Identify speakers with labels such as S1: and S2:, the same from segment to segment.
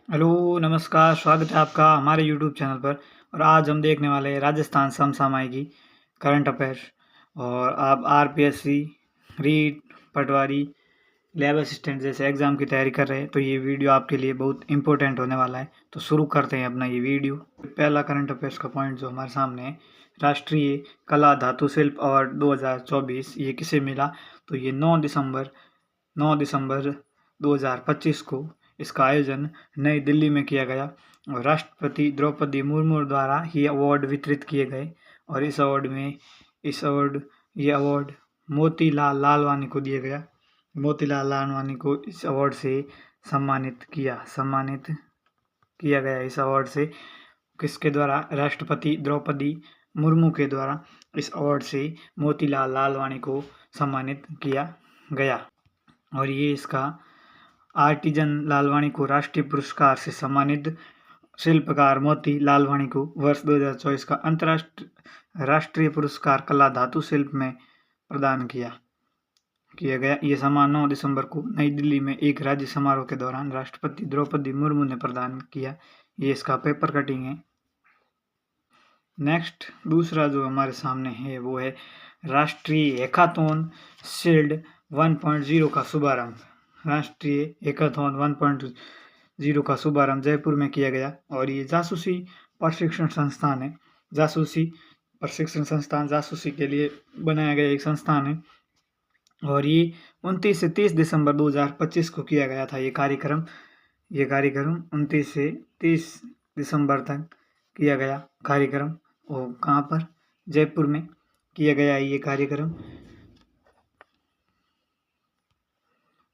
S1: Hello, नमस्कार, स्वागत है आपका हमारे यूट्यूब चैनल पर। और आज हम देखने वाले हैं राजस्थान समसामयिकी करंट अफेयर्स। और आप आरपीएससी, रीट, पटवारी, लैब असिस्टेंट जैसे एग्ज़ाम की तैयारी कर रहे हैं तो ये वीडियो आपके लिए बहुत इंपॉर्टेंट होने वाला है। तो शुरू करते हैं अपना ये वीडियो। पहला करंट अफेयर्स का पॉइंट जो हमारे सामने है, राष्ट्रीय कला धातु शिल्प अवार्ड 2024 ये किसे मिला? तो ये 9 दिसंबर 2025 को इसका आयोजन नई दिल्ली में किया गया और राष्ट्रपति द्रौपदी मुर्मू द्वारा ये अवार्ड वितरित किए गए। और ये अवार्ड मोतीलाल लालवानी को दिया गया। मोतीलाल लालवानी को इस अवार्ड से सम्मानित किया गया। इस अवार्ड से किसके द्वारा? राष्ट्रपति द्रौपदी मुर्मू के द्वारा इस अवार्ड से मोतीलाल लालवानी को सम्मानित किया गया। और ये इसका आर्टिजन लालवानी को राष्ट्रीय पुरस्कार से सम्मानित शिल्पकार मोती लालवानी को वर्ष 2024 का अंतर्राष्ट्रीय राष्ट्रीय पुरस्कार कला धातु शिल्प में प्रदान किया गया। ये सम्मान 9 दिसंबर को नई दिल्ली में एक राज्य समारोह के दौरान राष्ट्रपति द्रौपदी मुर्मू ने प्रदान किया। ये इसका पेपर कटिंग है। नेक्स्ट दूसरा जो हमारे सामने है वो है राष्ट्रीय हैकाथॉन शील्ड 1.0 का शुभारंभ। राष्ट्रीय हैकाथॉन 1.0 का शुभारंभ जयपुर में किया गया और ये जासूसी प्रशिक्षण संस्थान है। जासूसी के लिए बनाया गया एक संस्थान है और ये 29 से 30 दिसंबर 2025 को किया गया था। ये कार्यक्रम 29 से 30 दिसंबर तक किया गया कार्यक्रम। और कहाँ पर? जयपुर में किया गया ये कार्यक्रम।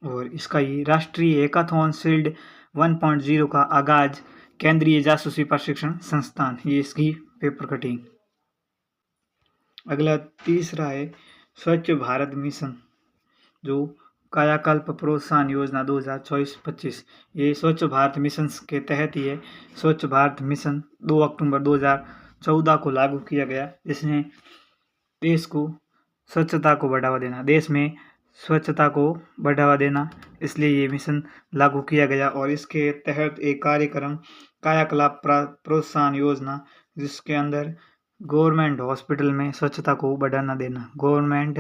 S1: और इसका ये राष्ट्रीय हैकाथॉन शील्ड 1.0 का आगाज केंद्रीय जासूसी प्रशिक्षण संस्थान, ये इसकी पेपर कटिंग। अगला तीसरा है स्वच्छ भारत मिशन जो कायाकल्प प्रोत्साहन योजना 2024-25। ये स्वच्छ भारत मिशन के तहत ये स्वच्छ भारत मिशन 2 अक्टूबर 2014 को लागू किया गया, जिसने देश में स्वच्छता को बढ़ावा देना, इसलिए ये मिशन लागू किया गया। और इसके तहत एक कार्यक्रम कायाकल्प प्रोत्साहन योजना, जिसके अंदर गवर्नमेंट हॉस्पिटल में स्वच्छता को बढ़ावा देना। गवर्नमेंट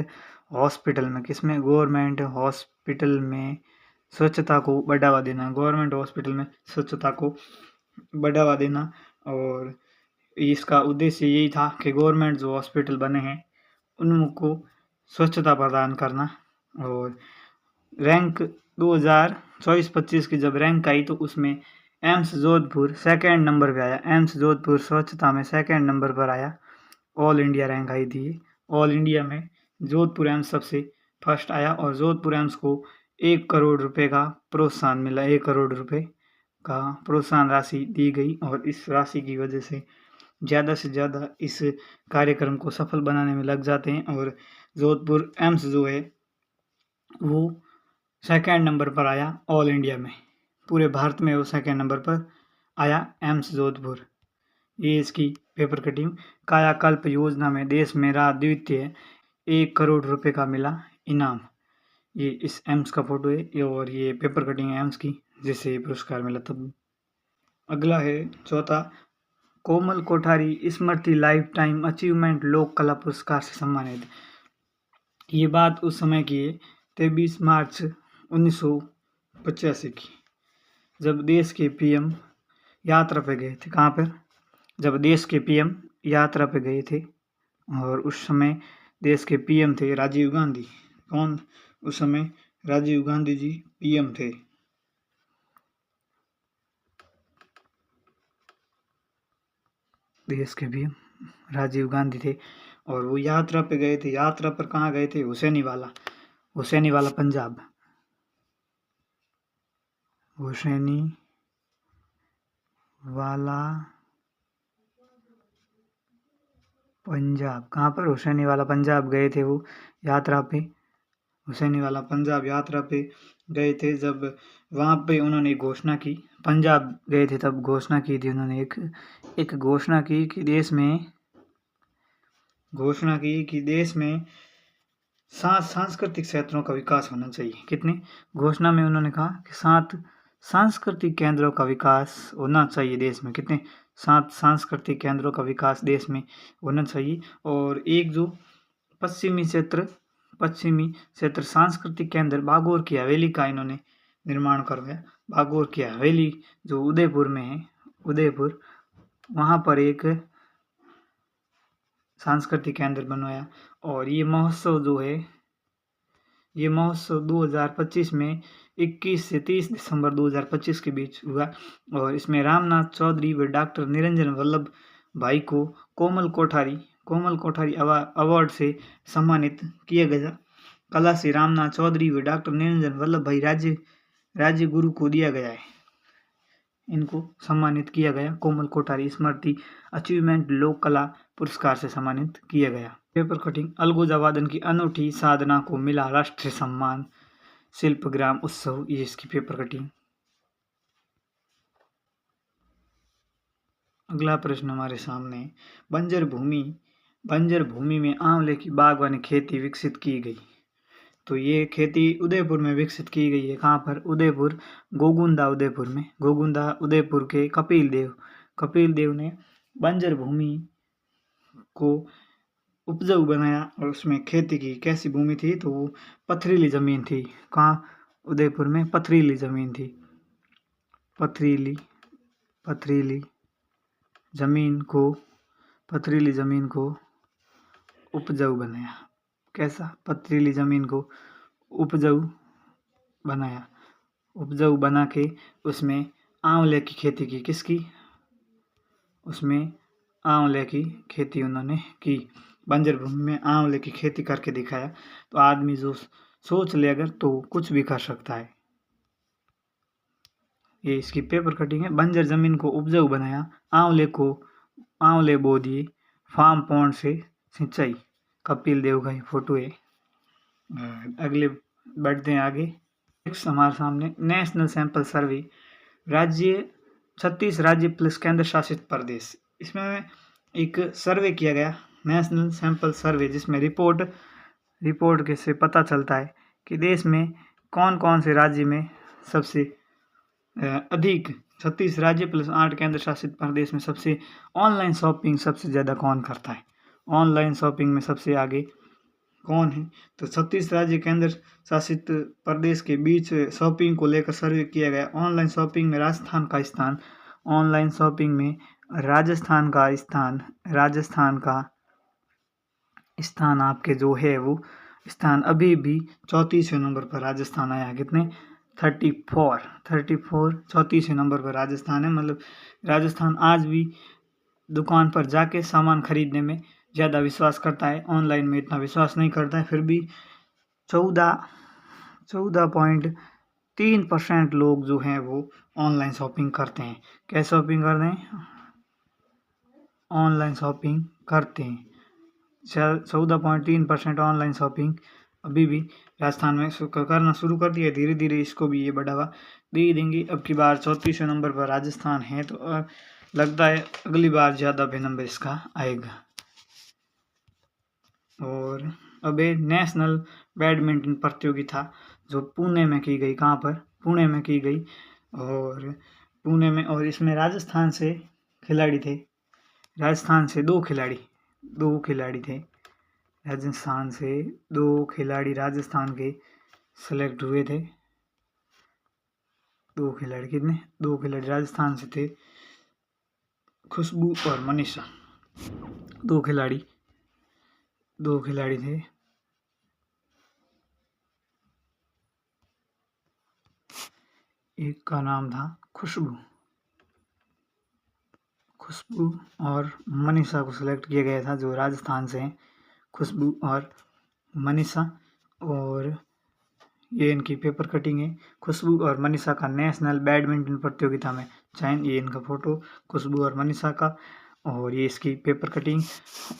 S1: हॉस्पिटल में स्वच्छता को बढ़ावा देना। और इसका उद्देश्य यही था कि गवर्नमेंट जो हॉस्पिटल बने हैं उनको स्वच्छता प्रदान करना। और रैंक 2024-25 की जब रैंक आई तो उसमें एम्स जोधपुर सेकंड नंबर पे आया। एम्स जोधपुर स्वच्छता में सेकंड नंबर पर आया। ऑल इंडिया रैंक आई थी। ऑल इंडिया में जोधपुर एम्स सबसे फर्स्ट आया और जोधपुर एम्स को 1 करोड़ रुपए का प्रोत्साहन मिला। 1 करोड़ रुपए का प्रोत्साहन राशि दी गई और इस राशि की वजह से ज़्यादा से ज़्यादा इस कार्यक्रम को सफल बनाने में लग जाते हैं। और जोधपुर एम्स जो है वो सेकंड नंबर पर आया ऑल इंडिया में। पूरे भारत में वो सेकंड नंबर पर आया एम्स जोधपुर। ये इसकी पेपर कटिंग। कायाकल्प योजना में देश में रहा द्वितीय, 1 करोड़ रुपए का मिला इनाम। ये इस एम्स का फोटो है और ये पेपर कटिंग है एम्स की, जिससे ये पुरस्कार मिला तब। अगला है चौथा, कोमल कोठारी स्मृति लाइफ टाइम अचीवमेंट लोक कला पुरस्कार से सम्मानित। ये बात उस समय की है 23 मार्च 1985 की, जब देश के पीएम यात्रा पे गए थे। कहाँ पर? जब देश के पीएम यात्रा पे गए थे और उस समय देश के पीएम थे राजीव गांधी। कौन? उस समय राजीव गांधी जी पीएम थे। देश के पीएम राजीव गांधी थे और वो यात्रा पे गए थे। यात्रा पर कहाँ गए थे? हुसैनीवाला पंजाब। कहाँ पर? हुसैनीवाला पंजाब गए थे वो यात्रा पे। हुसैनीवाला पंजाब यात्रा पे गए थे। जब वहाँ पे उन्होंने घोषणा की, पंजाब गए थे तब घोषणा की थी उन्होंने एक घोषणा की कि देश में 7 सांस्कृतिक क्षेत्रों का विकास होना चाहिए। कितनी घोषणा में उन्होंने कहा कि 7 सांस्कृतिक केंद्रों का विकास होना चाहिए देश में। कितने 7 सांस्कृतिक केंद्रों का विकास देश में होना चाहिए। और एक जो पश्चिमी क्षेत्र सांस्कृतिक केंद्र बागोर की हवेली का इन्होंने निर्माण करवाया। बागोर की हवेली जो उदयपुर में है, उदयपुर, वहाँ पर एक सांस्कृतिक केंद्र बनवाया। और ये महोत्सव जो है, ये महोत्सव 2025 में 21 से 30 दिसंबर 2025 के बीच हुआ। और इसमें रामनाथ चौधरी व डॉक्टर निरंजन वल्लभ भाई को कोमल कोठारी अवार्ड से सम्मानित किया गया। कला से रामनाथ चौधरी व डॉक्टर निरंजन वल्लभ भाई राज्य गुरु को दिया गया है। इनको सम्मानित किया गया। कोमल कोठारी स्मृति अचीवमेंट लोक कला पुरस्कार से सम्मानित किया गया। पेपर कटिंग, अलगोजा वादन की अनूठी साधना को मिला राष्ट्रीय सम्मान, शिल्पग्राम उत्सव, ये इसकी पेपर कटिंग। अगला प्रश्न हमारे सामने, बंजर भूमि में आंवले की बागवानी खेती विकसित की गई। तो ये खेती उदयपुर में विकसित की गई है। कहाँ पर? उदयपुर, गोगुंदा उदयपुर में। गोगुंदा उदयपुर के कपिल देव ने बंजर भूमि को उपजाऊ बनाया और उसमें खेती की। कैसी भूमि थी? तो वो पथरीली जमीन थी। कहाँ? उदयपुर में पथरीली जमीन थी। पथरीली जमीन को उपजाऊ बनाया। कैसा? पथरीली जमीन को उपजाऊ बना के उसमें आंवले की खेती की। किसकी? उसमें आंवले की खेती उन्होंने की। बंजर भूमि में आंवले की खेती करके दिखाया। तो आदमी जो सोच ले अगर तो कुछ भी कर सकता है। ये इसकी पेपर कटिंग है। बंजर जमीन को उपजाऊ बनाया, आंवले बो दिए, फार्म पॉन्ड से सिंचाई। कपिल देव का ये फोटो है। अगले बढ़ते हैं आगे। नेक्स्ट हमारे सामने नेशनल सैंपल सर्वे, 36 राज्य प्लस केंद्र शासित प्रदेश। इसमें एक सर्वे किया गया, नेशनल सैंपल सर्वे, जिसमें रिपोर्ट के से पता चलता है कि देश में कौन कौन से राज्य में सबसे अधिक 36 राज्य प्लस 8 केंद्र शासित प्रदेश में सबसे ऑनलाइन शॉपिंग सबसे ज़्यादा कौन करता है। ऑनलाइन शॉपिंग में सबसे आगे कौन है? तो 36 राज्य केंद्र शासित प्रदेश के बीच शॉपिंग को लेकर सर्वे किया गया। ऑनलाइन शॉपिंग में राजस्थान का स्थान आपके जो है वो स्थान अभी भी 34वें नंबर पर राजस्थान आया है। कितने? 34 34वें नंबर पर राजस्थान है। मतलब राजस्थान आज भी दुकान पर जाके सामान खरीदने में ज़्यादा विश्वास करता है, ऑनलाइन में इतना विश्वास नहीं करता है। फिर भी 14.3% लोग जो हैं वो ऑनलाइन शॉपिंग करते हैं। क्या शॉपिंग कर रहे हैं? ऑनलाइन शॉपिंग करते हैं। 14.3% ऑनलाइन शॉपिंग अभी भी राजस्थान में करना शुरू कर दिया। धीरे धीरे इसको भी ये बढ़ावा दे देंगे। अब की बार 34वें नंबर पर राजस्थान है, तो लगता है अगली बार ज़्यादा भी नंबर इसका आएगा। और अब नेशनल बैडमिंटन प्रतियोगिता जो पुणे में की गई। कहाँ पर? पुणे में की गई। और पुणे में, और इसमें राजस्थान से खिलाड़ी थे। राजस्थान से दो खिलाड़ी थे। राजस्थान से 2 खिलाड़ी राजस्थान के सेलेक्ट हुए थे। 2 खिलाड़ी कितने? 2 खिलाड़ी राजस्थान से थे, खुशबू और मनीषा। 2 खिलाड़ी थे। एक का नाम था खुशबू और मनीषा को सिलेक्ट किया गया था, जो राजस्थान से हैं, खुशबू और मनीषा। और ये इनकी पेपर कटिंग है। खुशबू और मनीषा का नेशनल बैडमिंटन प्रतियोगिता में चयन। ये इनका फोटो खुशबू और मनीषा का, और ये इसकी पेपर कटिंग।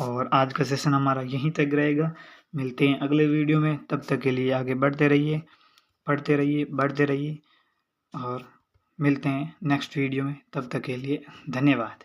S1: और आज का सेशन हमारा यहीं तक रहेगा। मिलते हैं अगले वीडियो में। तब तक के लिए आगे बढ़ते रहिए, पढ़ते रहिए, बढ़ते रहिए, और मिलते हैं नेक्स्ट वीडियो में। तब तक के लिए धन्यवाद।